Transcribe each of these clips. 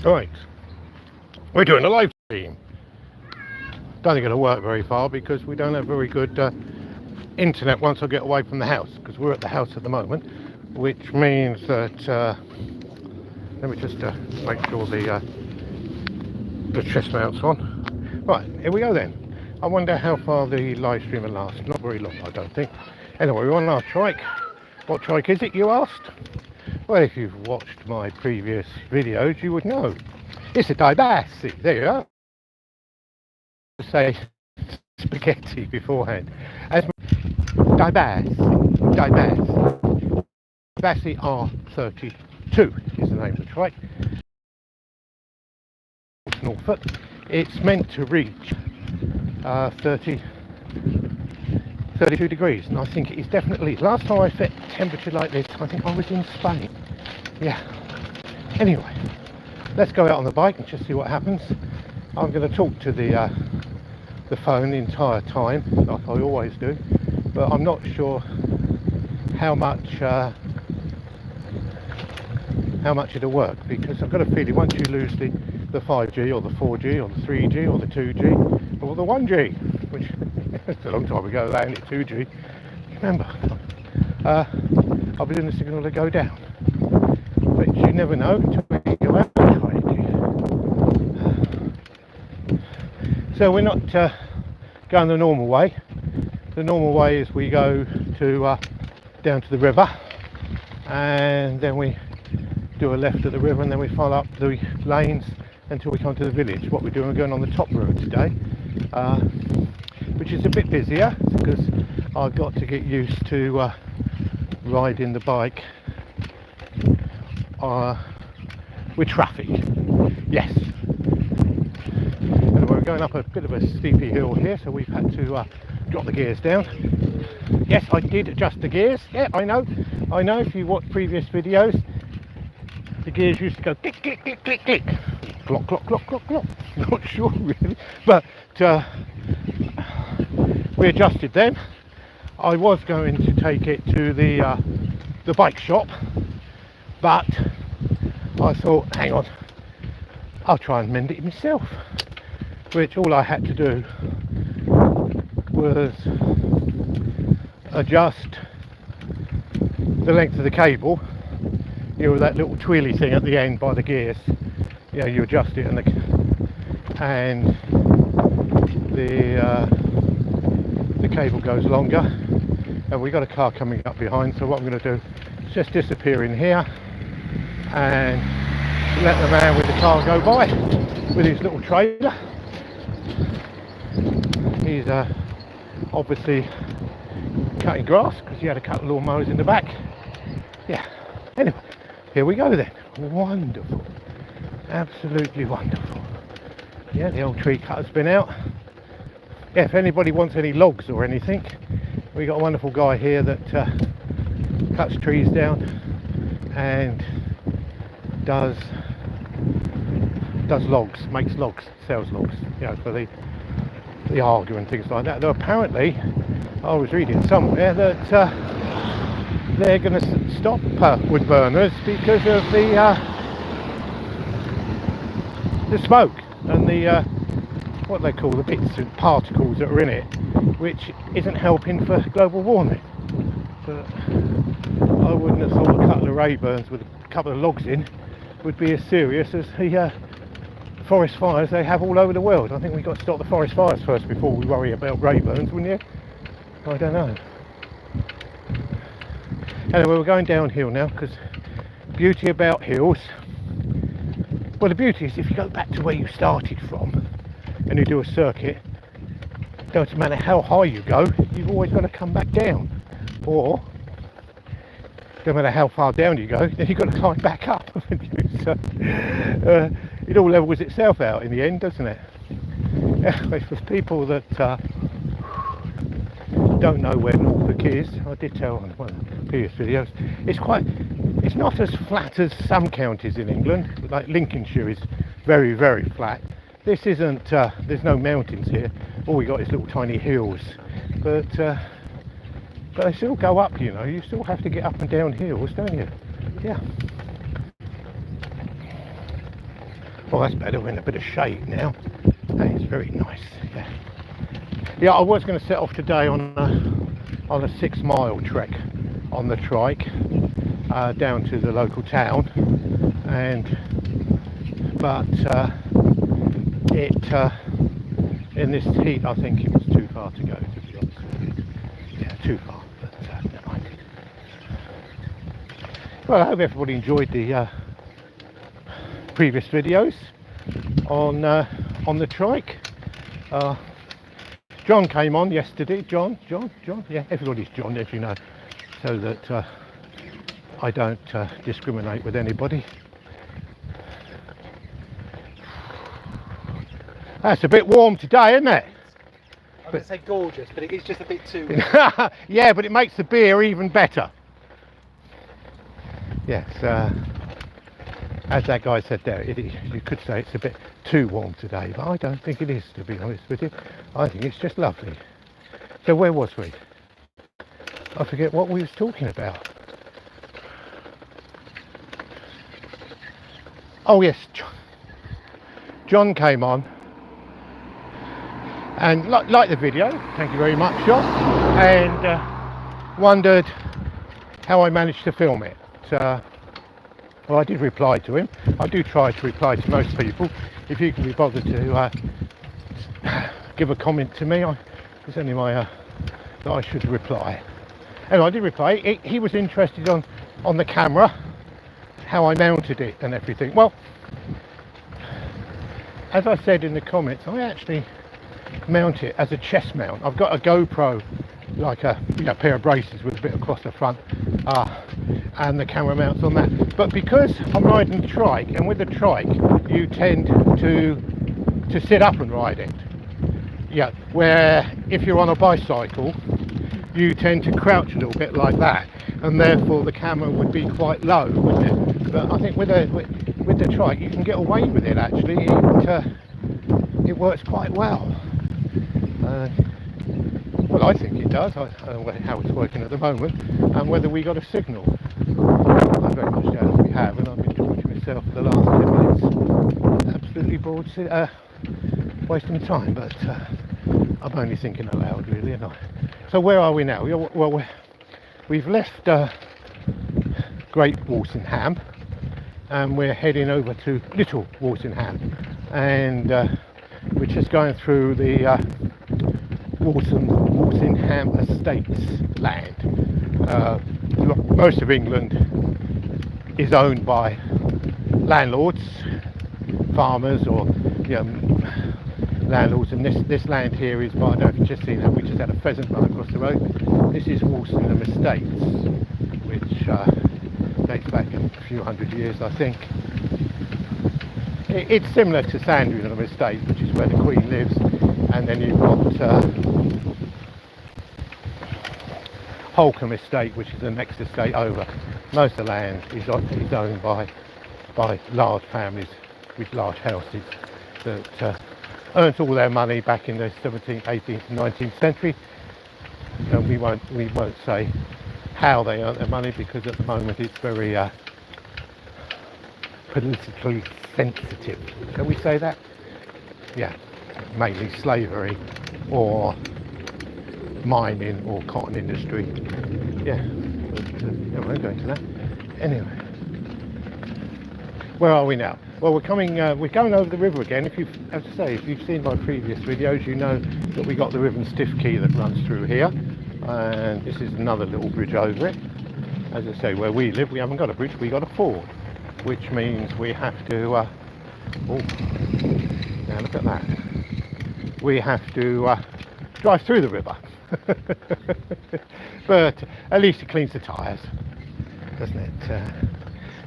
Right, we're doing a live stream. Don't think it'll work very far because we don't have very good internet once I get away from the house, because we're at the house at the moment, which means that let me just make sure the chest mount's on. Right, here we go then. I wonder how far the live stream will last. Not very long, I don't think. Anyway, we're on our trike. What trike is it, you asked? Well, if you've watched my previous videos, you would know. It's a Dibassi. There you are. Say spaghetti beforehand. As Dibassi R32 is the name of the trike. Norfolk. It's meant to reach 32 degrees, and I think it is definitely. Last time I set temperature like this, I think I was in Spain. Yeah. Anyway, let's go out on the bike and just see what happens. I'm going to talk to the phone the entire time, like I always do, but I'm not sure how much it'll work, because I've got a feeling once you lose the 5G or the 4G or the 3G or the 2G or the 1G, which it's a long time ago, that ain't it, 2G, remember, I'll be doing the signal to go down, but you never know until you go out and try it. So we're not going the normal way. The normal way is we go to down to the river, and then we do a left at the river, and then we follow up the lanes until we come to the village. What we're doing, we're going on the top road today, which is a bit busier because I've got to get used to riding the bike with traffic. Yes. And we're going up a bit of a steepy hill here, so we've had to drop the gears down. Yes, I did adjust the gears. Yeah, I know. If you watch previous videos, the gears used to go click, click, click, click, click, clock, clock, clock, clock, clock. Not sure really, but we adjusted them. I was going to take it to the bike shop, but I thought, hang on, I'll try and mend it myself. Which all I had to do was adjust the length of the cable. You know, that little twirly thing at the end by the gears. You know, you adjust it, and the cable goes longer. And we've got a car coming up behind, so what I'm going to do is just disappear in here and let the man with the car go by with his little trailer. He's obviously cutting grass because he had a couple of lawnmowers in the back. Yeah. Anyway, here we go then. Wonderful. Absolutely wonderful. Yeah, the old tree cutter's been out. Yeah, if anybody wants any logs or anything, we got a wonderful guy here that cuts trees down and does logs, makes logs, sells logs, you know, for the Arga and things like that. Though apparently, I was reading somewhere that they're going to stop wood burners because of the smoke and the what they call the bits and particles that are in it, which isn't helping for global warming. But I wouldn't have thought a couple of Rayburns with a couple of logs in would be as serious as the forest fires they have all over the world. I think we've got to stop the forest fires first before we worry about Rayburns, wouldn't you? I don't know. Anyway, we're going downhill now, because beauty about hills, well, the beauty is if you go back to where you started from and you do a circuit, it doesn't matter how high you go, you've always got to come back down, or no matter how far down you go, then you've got to climb back up. So it all levels itself out in the end, doesn't it? Anyway, for people that don't know where Norfolk is, I did tell on one of the previous videos, it's not as flat as some counties in England. Like Lincolnshire is very, very flat. This isn't, there's no mountains here, all we got is little tiny hills, but they still go up, you know, you still have to get up and down hills, don't you? Yeah. Well, that's better. We're in a bit of shade now. That is very nice. Yeah. Yeah, I was going to set off today on a 6-mile trek on the Trike down to the local town, but in this heat, I think it was too far to go. To be honest with you. Yeah, too far. But never mind. Well, I hope everybody enjoyed the previous videos on the Trike. John came on yesterday. John, yeah, everybody's John, as you know, so that I don't discriminate with anybody. That's a bit warm today, isn't it? I was going to say gorgeous, but it is just a bit too. Yeah, but it makes the beer even better. Yes, as that guy said there, you could say it's a bit too warm today, but I don't think it is, to be honest with you. I think it's just lovely. So where was we? I forget what we was talking about. Oh yes, John came on and liked the video, thank you very much, John, and wondered how I managed to film it. Well, I did reply to him. I do try to reply to most people. If you can be bothered to give a comment to me, it's only that I should reply. And I did reply. He was interested on the camera, how I mounted it and everything. Well, as I said in the comments, I actually mount it as a chest mount. I've got a GoPro, like a pair of braces with a bit across the front, and the camera mounts on that. But because I'm riding the Trike, and with the Trike you tend to sit up and ride it. Yeah, where if you're on a bicycle you tend to crouch a little bit like that, and therefore the camera would be quite low, wouldn't it? But I think with the Trike you can get away with it actually. It works quite well. Well, I think it does. I don't know how it's working at the moment, and whether we got a signal. I very much doubt we have, and I've been talking to myself for the last 10 minutes. Absolutely bored, wasting time, but I'm only thinking aloud, really, and So where are we now? Well, we've left Great Walsingham, and we're heading over to Little Walsingham, and we're just going through the Walsingham Estates land. Most of England is owned by landlords, farmers, or landlords, and this land here is by, I don't know if you've just seen that, we just had a pheasant run across the road. This is Walsingham Estates, which dates back a few hundred years, I think. It's similar to Sandringham Estate, which is where the Queen lives, and then you've got Holcombe Estate, which is the next estate over. Most of the land is owned by large families with large houses that earned all their money back in the 17th, 18th and 19th century. And we won't say how they earned their money, because at the moment it's very politically sensitive. Can we say that? Yeah, mainly slavery or mining or cotton industry. Yeah, but I won't go into that. Anyway, where are we now? Well, we're going over the river again. As I say, if you've seen my previous videos, you know that we got the River Stiff Key that runs through here, and this is another little bridge over it. As I say, where we live, we haven't got a bridge, we got a ford, which means we have to. Oh, now look at that. We have to drive through the river. But at least it cleans the tyres, doesn't it?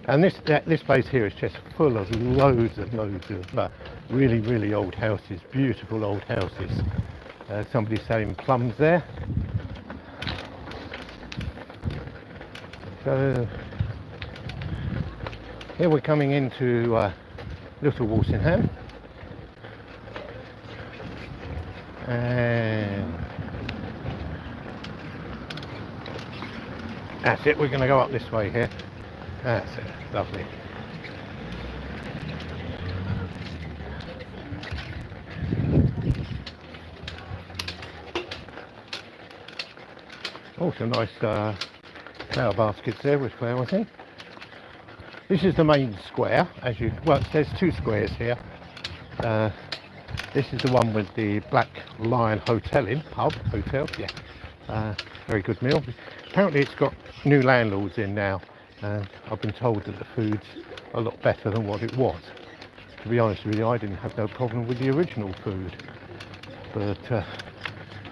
And this place here is just full of loads of really old houses, beautiful old houses. Somebody's selling plums there. So here we're coming into Little Walsingham, and that's it. We're going to go up this way here. That's it, lovely. Also nice flower baskets there with flowers in. This is the main square, well, there's two squares here. This is the one with the Black Lion Hotel hotel, yeah. Very good meal. Apparently it's got new landlords in now, and I've been told that the food's a lot better than what it was. To be honest with you, I didn't have no problem with the original food, but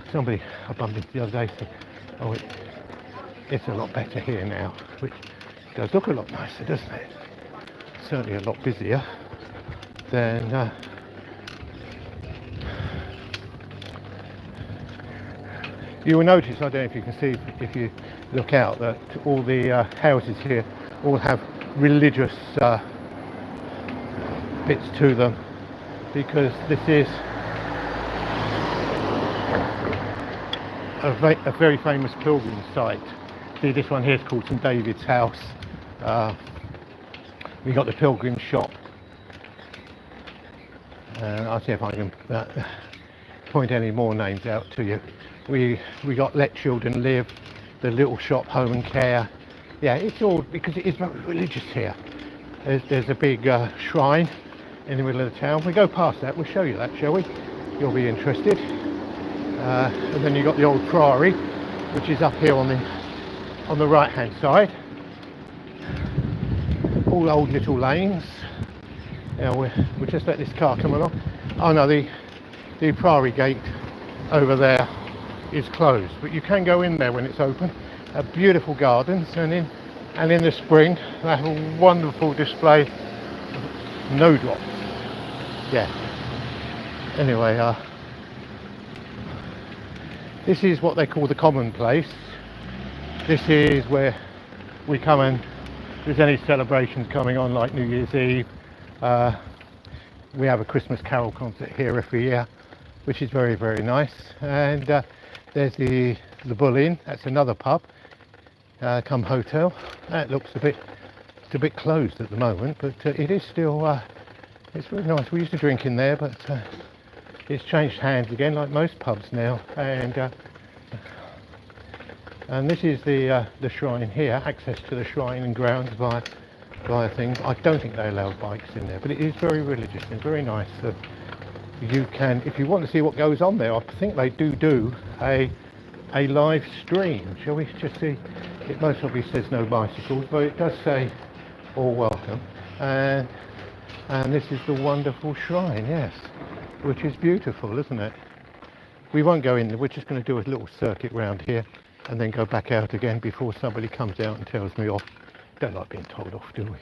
somebody I bumped into the other day said, oh, it's a lot better here now, which does look a lot nicer, doesn't it? Certainly a lot busier than you will notice, I don't know if you can see if you look out, that all the houses here all have religious bits to them, because this is a very famous pilgrim site. See, this one here is called St David's House. We got the pilgrim shop. I'll see if I can point any more names out to you. We got Let Children Live, the little shop Home and Care. Yeah, it's all because it is very religious here. There's a big shrine in the middle of the town. We go past that, we'll show you that, shall we? You'll be interested. And then you've got the old priory, which is up here on the right hand side. All old little lanes. Now we'll just let this car come along. Oh no, the priory gate over there is closed, but you can go in there when it's open. Beautiful gardens, and in the spring they have a wonderful display of snowdrops. Yeah. Anyway, this is what they call the common place. This is where we come and there's any celebrations coming on, like New Year's Eve. We have a Christmas Carol concert here every year, which is very, very nice. And there's the Bull Inn. That's another pub, come hotel. That looks a bit closed at the moment, but it is still it's really nice. We used to drink in there, but it's changed hands again, like most pubs now. And this is the shrine here. Access to the shrine and grounds via things. I don't think they allow bikes in there, but it is very religious and very nice. You can, if you want to see what goes on there, I think they do a live stream. Shall we just see? It most obviously says no bicycles, but it does say all welcome. And this is the wonderful shrine, yes, which is beautiful, isn't it? We won't go in there. We're just going to do a little circuit round here and then go back out again before somebody comes out and tells me off. Don't like being told off, do we?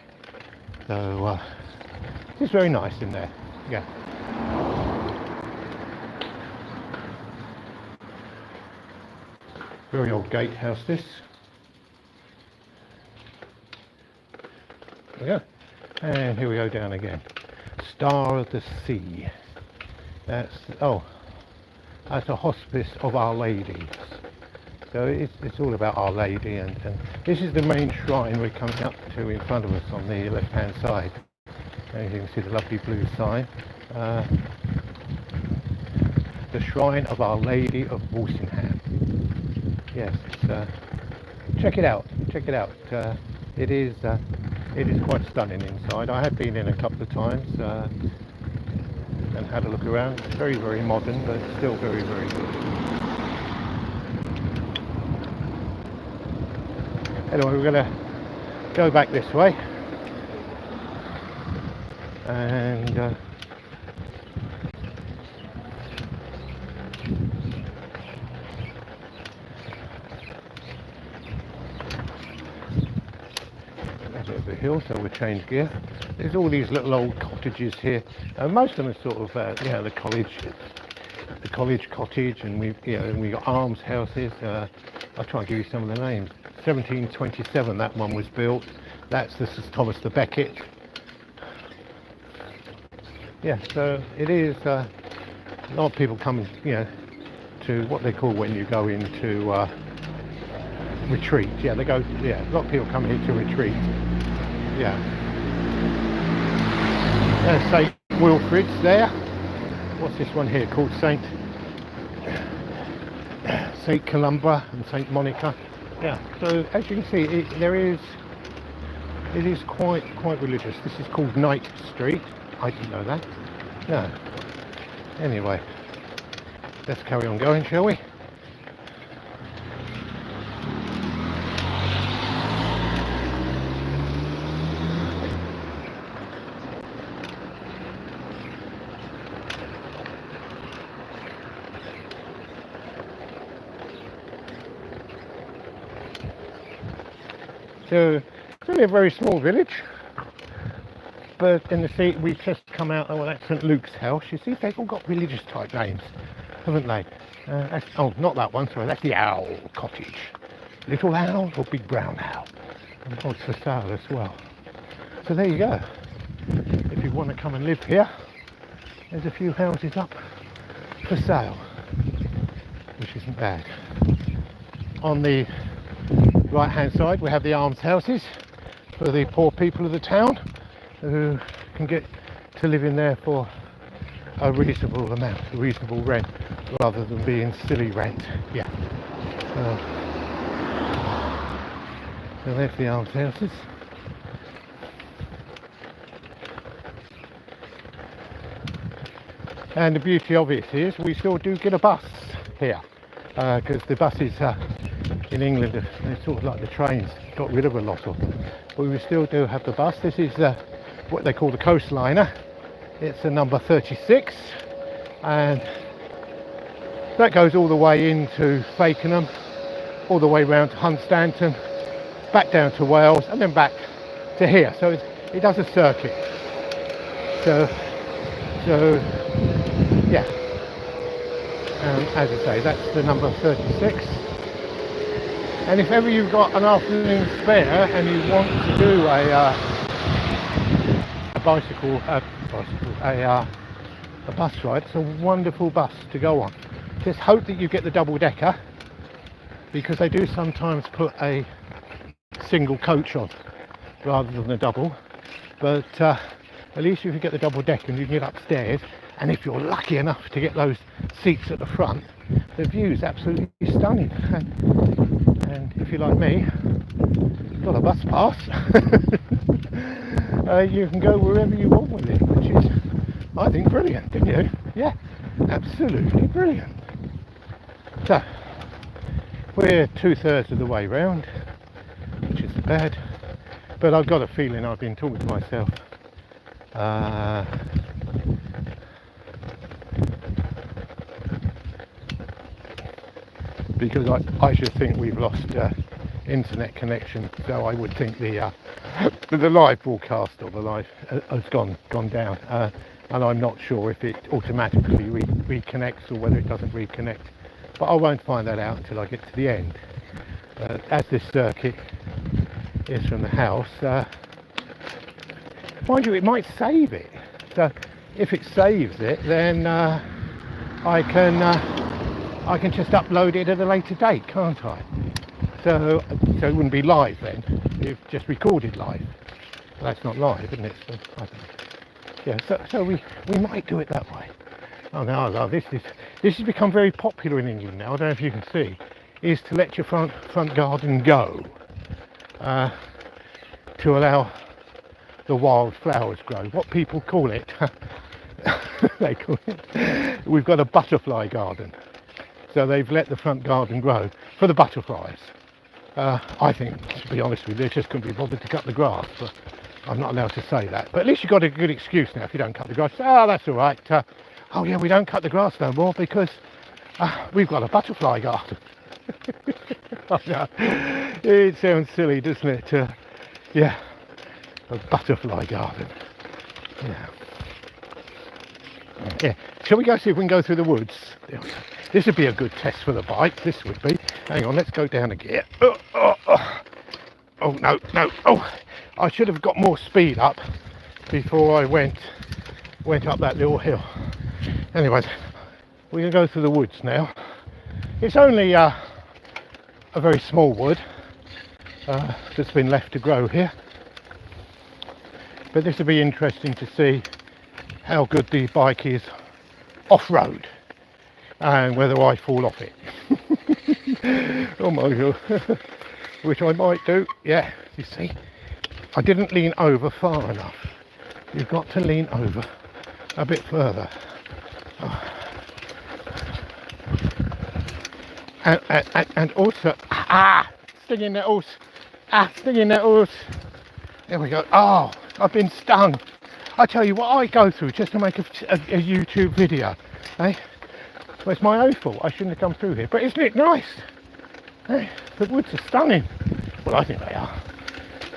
So it's very nice in there. Yeah. Very old gatehouse, this. There we go. And here we go down again. Star of the Sea. That's a hospice of Our Lady. So it's all about Our Lady, and this is the main shrine we're coming up to in front of us on the left hand side. And you can see the lovely blue sign. The Shrine of Our Lady of Walsingham. Yes, check it out. It is quite stunning inside. I have been in a couple of times and had a look around. It's very, very modern, but still very, very good. Anyway, we're going to go back this way, and over hill, so we'll change gear. There's all these little old cottages here, and most of them are sort of the college cottage, and we got almshouses. I'll try and give you some of the names. 1727 that one was built. That's the Sir Thomas the Becket. Yeah, so it is a lot of people come to what they call when you go into retreat. Yeah, a lot of people come here to retreat. Yeah. There's St Wilfrid's there. What's this one here called? St St Columba and St Monica. Yeah, so as you can see, it is quite religious. This is called Knight Street. I didn't know that. No. Anyway, let's carry on going, shall we? So it's only a very small village, but in the sea we've just come out. Oh, well, that's St Luke's house. You see, they've all got religious type names, haven't they? Not that one. Sorry, that's the Owl Cottage. Little Owl or Big Brown Owl. And it's for sale as well. So there you go. If you want to come and live here, there's a few houses up for sale, which isn't bad. On the right hand side we have the almshouses for the poor people of the town who can get to live in there for a reasonable amount, a reasonable rent, rather than being silly rent. Yeah. So there's the almshouses. And the beauty of it is we still do get a bus here, because the buses in England, they're sort of like the trains, got rid of a lot of them, but we still do have the bus. This is what they call the coastliner. It's a number 36, and that goes all the way into Fakenham, all the way round to Hunstanton, back down to Wales, and then back to here. So it does a circuit. So yeah, as I say, that's the number 36. And if ever you've got an afternoon spare and you want to do a bus ride, it's a wonderful bus to go on. Just hope that you get the double decker, because they do sometimes put a single coach on rather than a double. But at least if you get the double decker and you can get upstairs, and if you're lucky enough to get those seats at the front, the view is absolutely stunning. And if you're like me, got a bus pass, you can go wherever you want with it, which is, I think, brilliant, didn't you? Yeah, absolutely brilliant. So we're 2/3 of the way round, which isn't bad, but I've got a feeling I've been talking to myself. Because I should think we've lost internet connection, so I would think the live broadcast or the live has gone down, and I'm not sure if it automatically reconnects or whether it doesn't reconnect, but I won't find that out until I get to the end. As this circuit is from the house, mind you, it might save it, so if it saves it, then I can just upload it at a later date, can't I? So it wouldn't be live then, you've just recorded live. That's not live, isn't it? So, I don't know. Yeah, so we might do it that way. Oh no, this has become very popular in England now, I don't know if you can see, is to let your front garden go, to allow the wild flowers grow. What people call it, they call it, we've got a butterfly garden. So they've let the front garden grow for the butterflies. I think, to be honest with you, they just couldn't be bothered to cut the grass, but I'm not allowed to say that. But at least you've got a good excuse now if you don't cut the grass. Oh, that's all right. Oh yeah, we don't cut the grass no more because we've got a butterfly garden. Oh, no. It sounds silly, doesn't it? Yeah, a butterfly garden. Yeah. Shall we go see if we can go through the woods? This would be a good test for the bike. This would be. Hang on, let's go down a gear. Oh no. Oh, I should have got more speed up before I went up that little hill. Anyways, we're going to go through the woods now. It's only a very small wood that's been left to grow here. But this will be interesting to see how good the bike is off-road and whether I fall off it. Oh my god. Which I might do. Yeah, you see, I didn't lean over far enough. You've got to lean over a bit further. And also, stinging nettles. Stinging nettles. There we go. Oh, I've been stung. I tell you what I go through just to make a YouTube video. Eh? Well, it's my own fault. I shouldn't have come through here. But isn't it nice? Eh? The woods are stunning. Well, I think they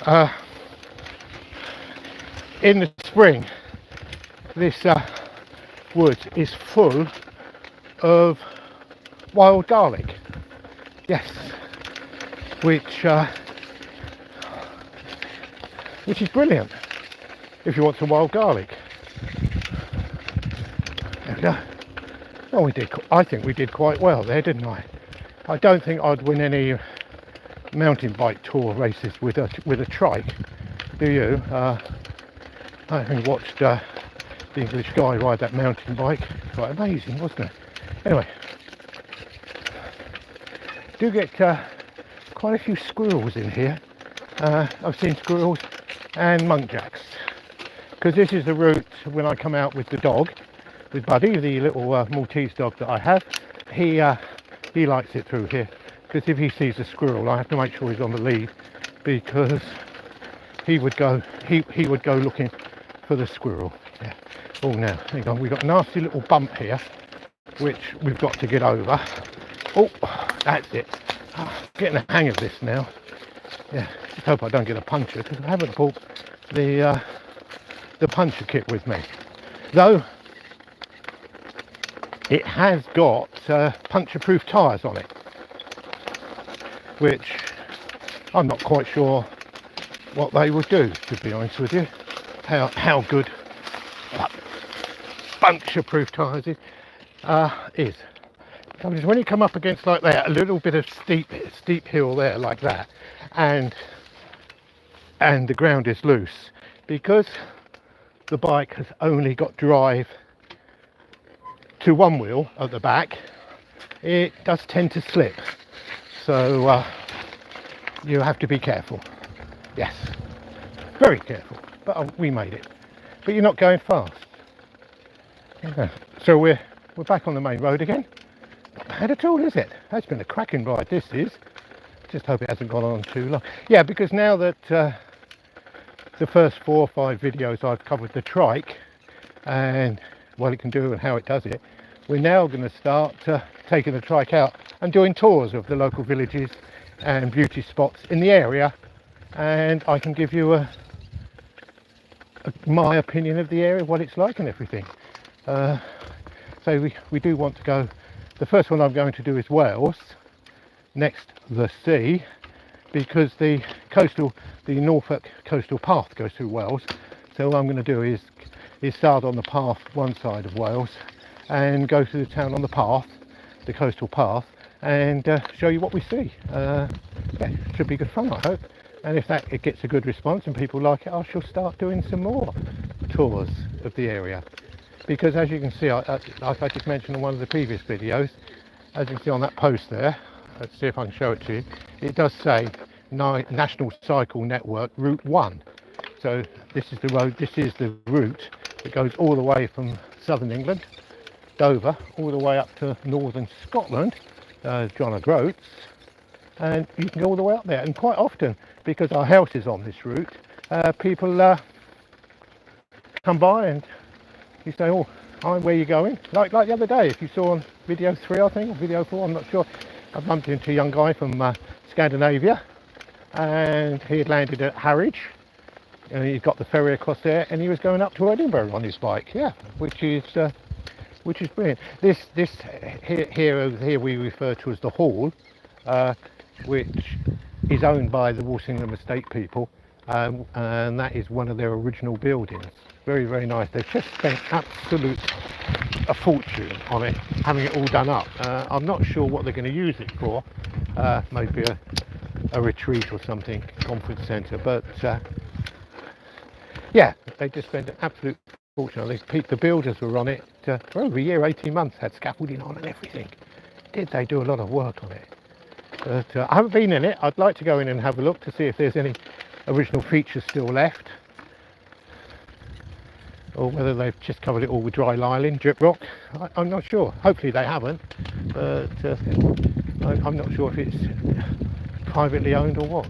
are. In the spring, this wood is full of wild garlic. Yes. Which is brilliant if you want some wild garlic. And, well, I think we did quite well there, didn't I? I don't think I'd win any mountain bike tour races with a trike. Do you? I haven't watched the English guy ride that mountain bike. Quite amazing, wasn't it? Anyway, do get quite a few squirrels in here. I've seen squirrels and muntjacs, because this is the route when I come out with the dog, with Buddy, the little Maltese dog that I have. He likes it through here, because if he sees a squirrel, I have to make sure he's on the lead, because he would go looking for the squirrel. Yeah. Oh, now hang on, we've got a nasty little bump here which we've got to get over. Oh, that's it. Getting the hang of this now. Yeah, just hope I don't get a puncture, because I haven't brought the puncture kit with me, though it has got puncture proof tyres on it, which I'm not quite sure what they would do, to be honest with you. How good puncture proof tyres is. Because when you come up against like that, a little bit of steep hill there like that, and the ground is loose, because the bike has only got drive to one wheel at the back, it does tend to slip, so you have to be careful. Yes, very careful. But we made it. But you're not going fast. Yeah. So we're back on the main road again. Not bad at all, is it? That's been a cracking ride, this is. Just hope it hasn't gone on too long. Yeah, because now that the first 4 or 5 videos I've covered the trike and what it can do and how it does it, we're now going to start taking the trike out and doing tours of the local villages and beauty spots in the area, and I can give you my opinion of the area, what it's like and everything. So we do want to go. The first one I'm going to do is Wales, next the sea, because the Norfolk coastal path goes through Wales. So what I'm going to do is start on the path one side of Wales and go through the town on the path, the coastal path, and show you what we see. Yeah, it should be good fun, I hope. And if it gets a good response and people like it, I shall start doing some more tours of the area. Because as you can see, like I just mentioned in one of the previous videos, as you can see on that post there, let's see if I can show it to you, it does say National Cycle Network Route 1. So this is the road, this is the route that goes all the way from southern England, Dover, all the way up to northern Scotland, John O'Groats, and you can go all the way up there. And quite often, because our house is on this route, people come by and you say, oh, hi, where are you going? Like the other day, if you saw on video 3, I think, or video 4, I'm not sure, I bumped into a young guy from Scandinavia, and he had landed at Harwich, and he got the ferry across there, and he was going up to Edinburgh on his bike. Yeah, which is brilliant. This here we refer to as the Hall, which is owned by the Walsingham estate people, and that is one of their original buildings. Very, very nice. They've just spent a fortune on it, having it all done up. I'm not sure what they're going to use it for. Maybe a retreat or something, conference centre. But yeah, they just spent an absolute fortune on it. The builders were on it for over a year, 18 months, had scaffolding on and everything. They do a lot of work on it. But I haven't been in it. I'd like to go in and have a look to see if there's any original features still left, or whether they've just covered it all with dry lining, drip rock. I'm not sure. Hopefully they haven't, but I'm not sure if it's privately owned or what.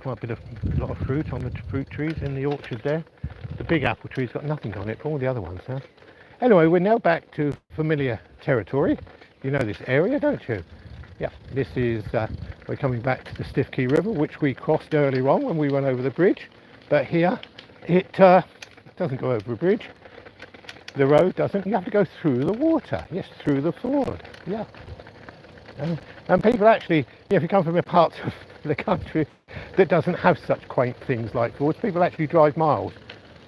Quite a lot of fruit on the fruit trees in the orchard there. The big apple tree's got nothing on it, but all the other ones have. Anyway, we're now back to familiar territory. You know this area, don't you? Yeah, this is, we're coming back to the Stiff Key River, which we crossed earlier on when we went over the bridge. But here, it doesn't go over a bridge. The road doesn't. You have to go through the water. Yes, through the ford. Yeah. And people actually, yeah, if you come from a part of the country that doesn't have such quaint things like fords, people actually drive miles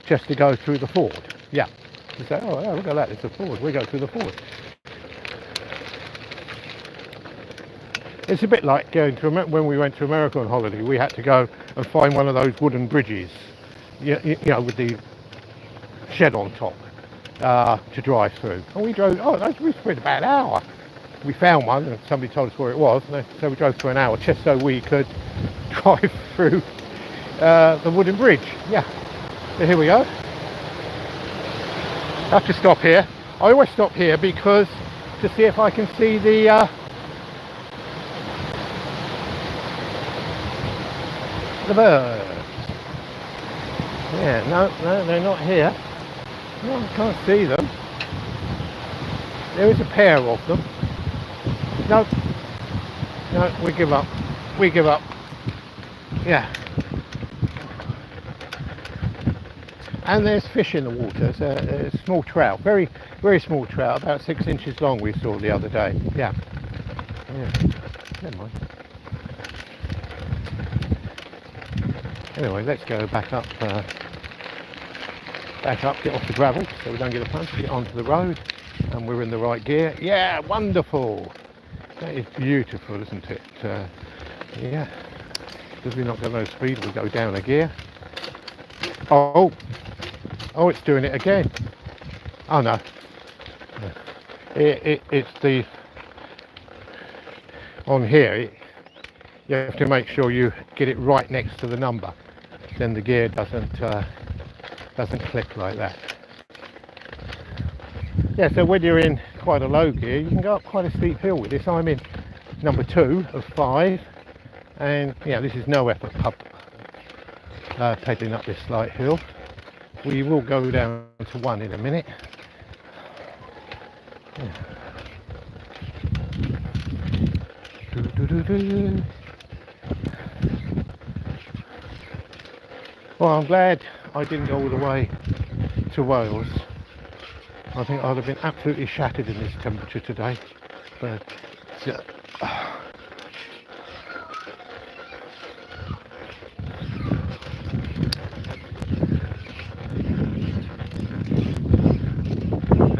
just to go through the ford. Yeah. You say, oh, yeah, look at that, it's a ford. We go through the ford. It's a bit like going to when we went to America on holiday. We had to go and find one of those wooden bridges, you know, with the shed on top to drive through. And we drove. Oh, we spent about an hour. We found one, and somebody told us where it was. So we drove for an hour just so we could drive through the wooden bridge. Yeah. So here we go. I have to stop here. I always stop here because to see if I can see the birds. Yeah, no, they're not here. No, I can't see them. There is a pair of them. No, we give up. We give up. Yeah. And there's fish in the water. It's a small trout, very, very small trout, about 6 inches long. We saw the other day. Yeah. Never mind. Anyway, let's go back up, get off the gravel so we don't get a punch, get onto the road, and we're in the right gear. Yeah, wonderful. That is beautiful, isn't it? Yeah. Because we're not got no speed, we go down a gear. Oh, it's doing it again. Oh no. It's the on here. You have to make sure you get it right next to the number. Then the gear doesn't click like that. Yeah, so when you're in quite a low gear, you can go up quite a steep hill with this. I'm in number 2 of 5, and yeah, this is no effort pedaling up this slight hill. We will go down to 1 in a minute. Yeah. Well, I'm glad I didn't go all the way to Wales. I think I'd have been absolutely shattered in this temperature today. But there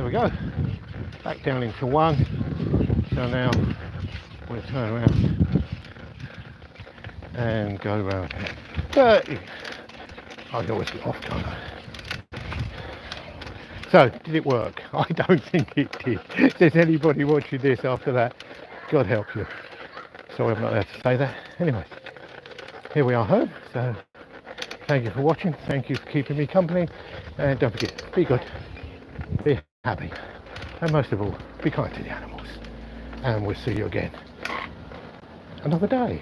we go. Back down into 1. So now we'll turn around and go around here. But I always get off, can't I? So, did it work? I don't think it did. If there's anybody watching this after that, God help you. Sorry, I'm not allowed to say that. Anyway, here we are home. So, thank you for watching. Thank you for keeping me company. And don't forget, be good, be happy, and most of all, be kind to the animals. And we'll see you again another day.